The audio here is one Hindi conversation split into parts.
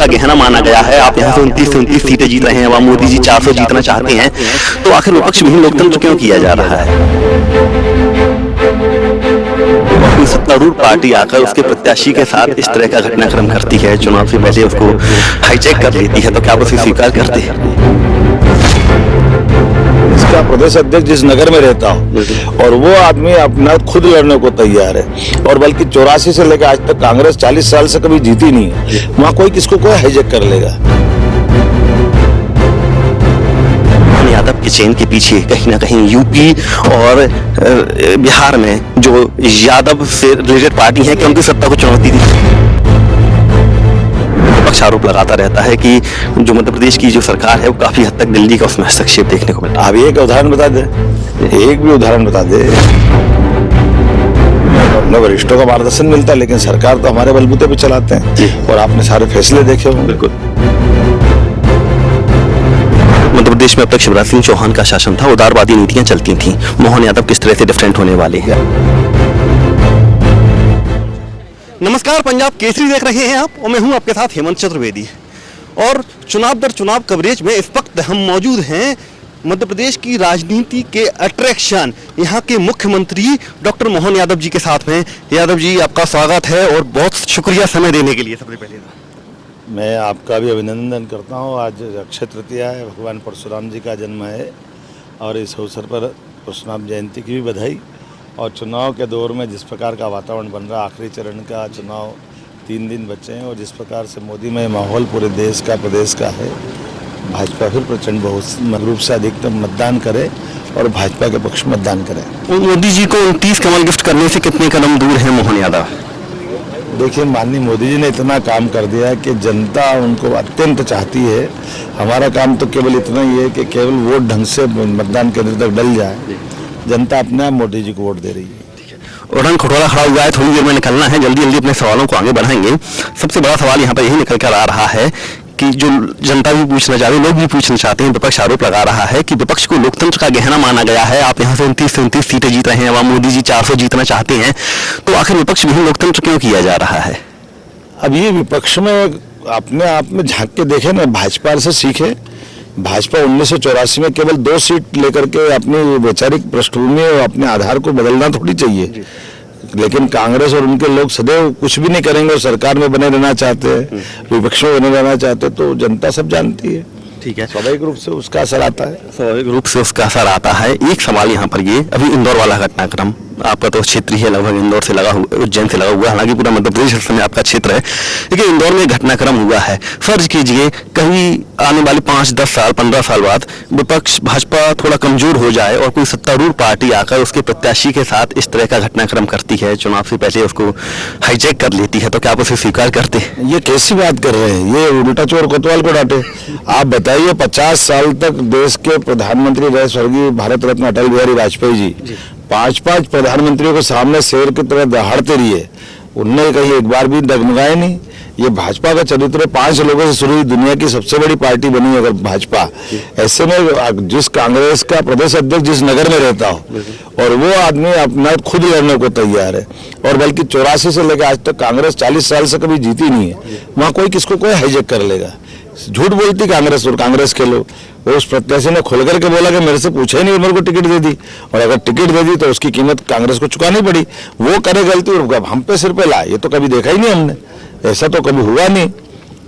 का गहना माना गया है। आप यहाँ से 29 सीटें जीत रहे हैं, वहाँ मोदी जी 400 जीतना चाहते हैं, तो आखिर विपक्ष विहीन लोकतंत्र क्यों किया जा रहा है? कोई सत्तारूढ़ पार्टी आकर उसके प्रत्याशी के साथ इस तरह का घटनाक्रम करती है, चुनाव से पहले उसको हाईजैक कर लेती है, तो क्या आप उसे स्वीकार करते हैं? इसका प्रदेश अध्यक्ष जिस नगर में रहता हो और वो आदमी अपना खुद लड़ने को तैयार है, और बल्कि 84 से लेकर आज तक कांग्रेस 40 साल से कभी जीती नहीं है, वहाँ कोई किसको कोई हाईजैक कर लेगा। यादव के चेन के पीछे कहीं ना कहीं यूपी और बिहार में जो यादव से रिलेटेड पार्टी है कि उनकी सत्ता को चुनौती दी। विपक्ष आरोप लगाता रहता है कि जो मध्य प्रदेश की जो सरकार है वो काफी हद तक दिल्ली का उसमें हस्तक्षेप देखने को मिलता है। आप एक उदाहरण बता दे, एक भी उदाहरण बता दे। अपने वरिष्ठों का मार्गदर्शन मिलता है, लेकिन सरकार तो हमारे बलबूते पे चलाते हैं, और आपने सारे फैसले देखे होंगे। बिल्कुल। मध्य प्रदेश में अब तक शिवराज सिंह चौहान का शासन था, उदारवादी नीतियां चलती थीं। मोहन यादव किस तरह से डिफरेंट होने वाले हैं? नमस्कार, पंजाब केसरी देख रहे हैं आप, और मैं हूं आपके साथ हेमंत चतुर्वेदी। और चुनाव दर चुनाव कवरेज में इस वक्त हम मौजूद हैं मध्य प्रदेश की राजनीति के अट्रैक्शन, यहाँ के मुख्यमंत्री डॉक्टर मोहन यादव जी के साथ में। यादव जी, आपका स्वागत है और बहुत शुक्रिया समय देने के लिए। सबसे पहले मैं आपका भी अभिनंदन करता हूँ। आज अक्षय तृतीया है, भगवान परशुराम जी का जन्म है, और इस अवसर पर परशुराम जयंती की भी बधाई। और चुनाव के दौर में जिस प्रकार का वातावरण बन रहा, आखिरी चरण का चुनाव 3 दिन बचे हैं, और जिस प्रकार से मोदीमय माहौल पूरे देश का, प्रदेश का है, भाजपा फिर प्रचंड बहुत रूप से अधिकतम मतदान करे और भाजपा के पक्ष मतदान करे। मोदी जी को 29 कमल गिफ्ट करने से कितने कदम दूर है मोहन यादव? देखिए, माननीय मोदी जी ने इतना काम कर दिया है कि जनता उनको अत्यंत चाहती है। हमारा काम तो केवल इतना ही है कि केवल वोट ढंग से मतदान केंद्र तक डल जाए। जनता अपने आप मोदी जी को वोट दे रही है। और रंग खटोला खड़ा हुआ है, थोड़ी देर में निकलना है, जल्दी जल्दी अपने सवालों को आगे बढ़ाएंगे। सबसे बड़ा सवाल यहाँ पर यही निकल कर आ रहा है कि जो जनता भी पूछना चाहती है, लोग भी पूछना चाहते हैं, विपक्ष आरोप लगा रहा है कि विपक्ष को लोकतंत्र का गहना माना गया है। आप यहाँ से 29 सीटें जीत रहे हैं, वहाँ मोदी जी 400 जीतना चाहते हैं, तो आखिर विपक्ष विहीन लोकतंत्र क्यों किया जा रहा है? अब ये विपक्ष में अपने आप में झांक के देखे ना, भाजपा से सीखे। भाजपा 1984 में केवल 2 सीट लेकर के अपनी वैचारिक पृष्ठभूमि और अपने आधार को बदलना थोड़ी चाहिए, लेकिन कांग्रेस और उनके लोग सदैव कुछ भी नहीं करेंगे और सरकार में बने रहना चाहते हैं, विपक्ष में बने रहना चाहते हैं, तो जनता सब जानती है। ठीक है, स्वाभाविक रूप से उसका असर आता है। स्वाभाविक रूप से उसका असर आता है। एक सवाल यहाँ पर ये, अभी इंदौर वाला घटनाक्रम, आपका तो क्षेत्र ही है, लगभग इंदौर से लगा हुआ, उज्जैन से लगा हुआ, हालांकि पूरा मध्य प्रदेश इस समय आपका क्षेत्र है, लेकिन इंदौर में घटनाक्रम हुआ है। फर्ज कीजिए कहीं आने वाले 5, 10 साल, 15 साल बाद विपक्ष, भाजपा थोड़ा कमजोर हो जाए और कोई सत्तारूढ़ पार्टी आकर उसके प्रत्याशी के साथ इस तरह का घटनाक्रम करती है, चुनाव से पहले उसको हाईजैक कर लेती है, तो क्या आप उसे स्वीकार करते हैं? ये कैसी बात कर रहे हैं? ये उल्टा चोर कोतवाल को डांटे। आप बताइए, 50 साल तक देश के प्रधानमंत्री रहे स्वर्गीय भारत रत्न अटल बिहारी वाजपेयी जी 5-5 प्रधानमंत्रियों के सामने शेर की तरह दहाड़ते रहिए, उनने कहीं एक बार भी डगमगाए नहीं। ये भाजपा का चरित्र 5 लोगों से शुरू हुई, दुनिया की सबसे बड़ी पार्टी बनी अगर भाजपा। ऐसे में जिस कांग्रेस का प्रदेश अध्यक्ष जिस नगर में रहता हो और वो आदमी अपना खुद लड़ने को तैयार है, और बल्कि 84 से लेकर आज तक कांग्रेस 40 साल से कभी जीती नहीं है, वहाँ कोई किसको कोई हाईजैक कर लेगा। झूठ बोलती कांग्रेस और कांग्रेस के लोग। वो उस प्रत्याशी ने खुल करके बोला कि मेरे से पूछे ही नहीं, मेरे को टिकट दे दी, और अगर टिकट दे दी तो उसकी कीमत कांग्रेस को चुकानी पड़ी। वो करे गलती और हम पे सिर पे लाए, ये तो कभी देखा ही नहीं हमने, ऐसा तो कभी हुआ नहीं।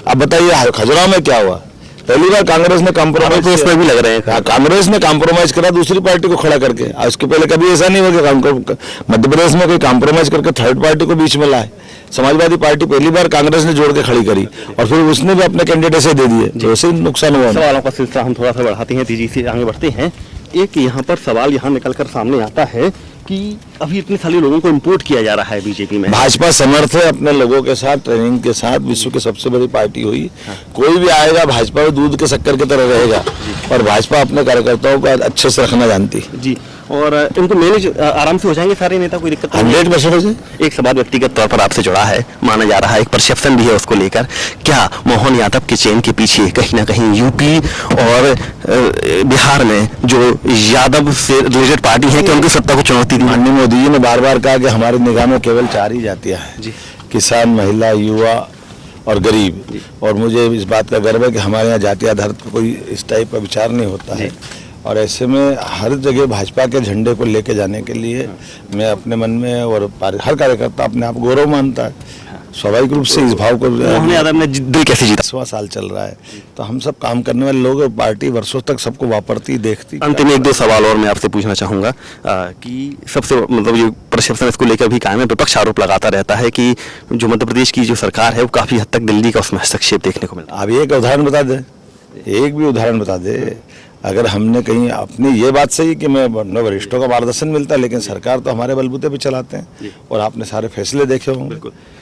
अब बताइए खजुराहो में क्या हुआ? पहली बार कांग्रेस ने कॉम्प्रोमाइज, उसमें भी लग रहे हैं, कांग्रेस ने कॉम्प्रोमाइज करा दूसरी पार्टी को खड़ा करके। उसके पहले कभी ऐसा नहीं हुआ कि मध्य प्रदेश में कोई कॉम्प्रोमाइज करके थर्ड पार्टी को बीच में लाए। समाजवादी पार्टी पहली बार कांग्रेस ने जोड़ के खड़ी करी, और फिर उसने भी अपने कैंडिडेट से दे दिए, तो ऐसे नुकसान हुआ। सवालों का सिलसिला हम थोड़ा सा बढ़ाते हैं, तेजी से आगे बढ़ते हैं। एक यहाँ पर सवाल यहाँ निकल कर सामने आता है कि अभी इतने सारे लोगों को इंपोर्ट किया जा रहा है बीजेपी में। भाजपा समर्थ है अपने लोगों के साथ, ट्रेनिंग के साथ, विश्व की सबसे बड़ी पार्टी हुई। कोई भी आएगा भाजपा में दूध के शक्कर की तरह रहेगा, और भाजपा अपने कार्यकर्ताओं को अच्छे से रखना जानती है जी। और इनको मैनेज आराम से हो जाएंगे सारे नेता, कोई दिक्कत 100%। एक सवाल व्यक्तिगत तौर पर आपसे जुड़ा है, माना जा रहा है, एक परसेप्शन भी है उसको लेकर, क्या मोहन यादव के चेन के पीछे कहीं ना कहीं यूपी और बिहार में जो यादव से रिलेटेड पार्टी है कि उनकी सत्ता को चुनौती दी? माननीय मोदी जी ने बार बार कहा कि हमारी निगाह में केवल 4 ही जातियां हैं, किसान, महिला, युवा और गरीब। और मुझे इस बात का गर्व है कि हमारे यहाँ जाति आधारित पर कोई इस टाइप का विचार नहीं होता है। और ऐसे में हर जगह भाजपा के झंडे को लेके जाने के लिए मैं अपने मन में, और हर कार्यकर्ता अपने आप गौरव मानता है, स्वाभाविक रूप से इस भाव को। मोहन यादव ने दिल कैसे जीता? 10वां साल चल रहा है, तो हम सब काम करने वाले लोग, पार्टी वर्षों तक सबको वापरती देखती। अंतिम एक दो सवाल और मैं आपसे पूछना चाहूंगा कि सबसे मतलब ये प्रशासन इसको लेकर भी कायम है, विपक्ष आरोप लगाता रहता है कि जो मध्य प्रदेश की जो सरकार है वो काफी हद तक दिल्ली का उसमें हस्तक्षेप देखने को मिलता है। अब एक उदाहरण बता दे, एक भी उदाहरण बता दे। अगर हमने कहीं अपनी ये बात सही कि मैं वरिष्ठों का मार्गदर्शन मिलता है, लेकिन सरकार तो हमारे बलबूते पे चलाते हैं। और आपने सारे फैसले देखे होंगे,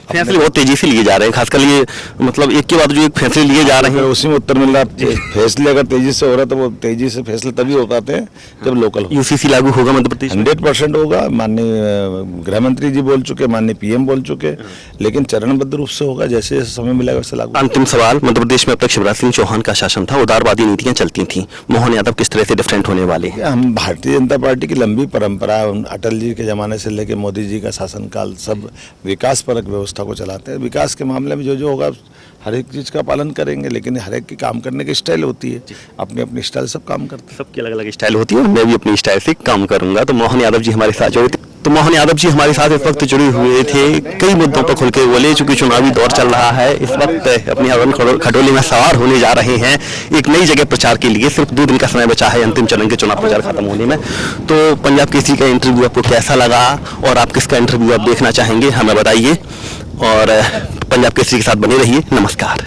फैसले बहुत तेजी से लिए जा रहे हैं, खासकर ये मतलब एक के बाद जो एक फैसले लिए जा रहे हैं। उसी में उत्तर मिल रहा है। फैसले अगर तेजी से हो रहा है तो वो तेजी से फैसले तभी हो पाते हैं जब लोकल हो। यूसीसी लागू होगा मध्य प्रदेश 100% होगा। माननीय गृह मंत्री जी बोल चुके, माननीय पीएम बोल चुके, लेकिन चरणबद्ध रूप से होगा, जैसे जैसे समय मिलेगा वैसे लागू। अंतिम सवाल, मध्य प्रदेश में अब तक शिवराज सिंह चौहान का शासन था, उदारवादी नीतियां चलती थी, मोहन यादव किस तरह से डिफरेंट होने वाले हैं? हम भारतीय जनता पार्टी की लंबी परंपरा है, अटल जी के जमाने से लेकर मोदी जी का शासनकाल, सब विकास परक व्यवस्था को चलाते हैं। विकास के मामले में जो होगा हर एक चीज का पालन करेंगे, लेकिन हर एक की काम करने की स्टाइल होती है, अपनी अपनी स्टाइल सब काम करते हैं। सबकी अलग अलग स्टाइल होती है, मैं भी अपनी स्टाइल से काम करूंगा। तो मोहन यादव जी हमारे साथ जुड़े थे। तो मोहन यादव जी हमारे साथ इस वक्त जुड़े हुए थे, कई मुद्दों पर खुल के बोले। चूंकि चुनावी दौर चल रहा है, इस वक्त अपनी हवन खटोले में सवार होने जा रहे हैं एक नई जगह प्रचार के लिए। सिर्फ 2 दिन का समय बचा है अंतिम चरण के चुनाव प्रचार खत्म होने में। तो पंजाब केसरी का इंटरव्यू आपको कैसा लगा और आप किसका इंटरव्यू आप देखना चाहेंगे हमें बताइए, और पंजाब केसरी के साथ बने रहिए। नमस्कार।